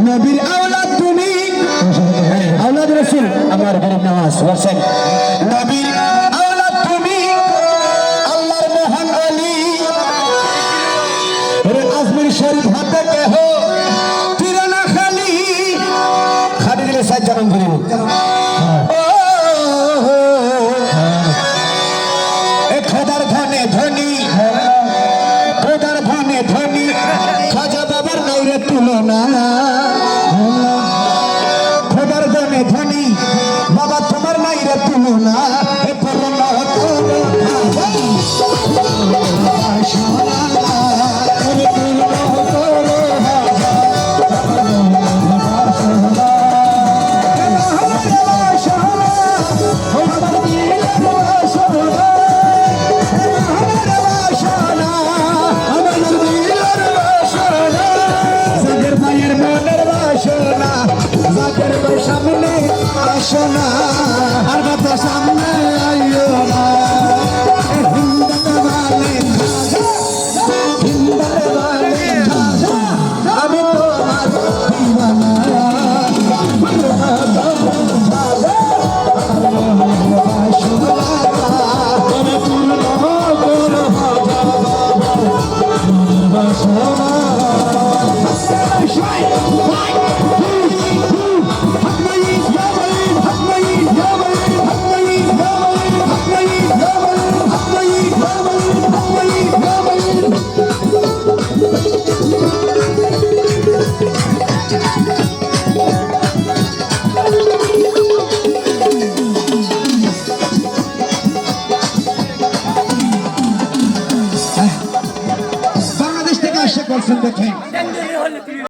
নবীর আওলাদ তুমি, আওলাদ রাসূল আমার গরিব নওয়াজ বলছেন নবীর আওলাদ তুমি, আল্লাহর মহান ওলি আজমির শরীফ হাতে কেহ তিরানা খালি খালি দিলে সাত জনম করিব খোদার ধনে ধনী, খোদার ধনে ধনী খাজা বাবার নাইরে তুলনা, খোদার ধনে ধনী বাবা তোমার নাইরে তুলনা সামনে আসো না আর কথা সামনে আইও না আমি তোমার দিওয়ানা বাংলাদেশ থেকে আসে করছেন দেখেন।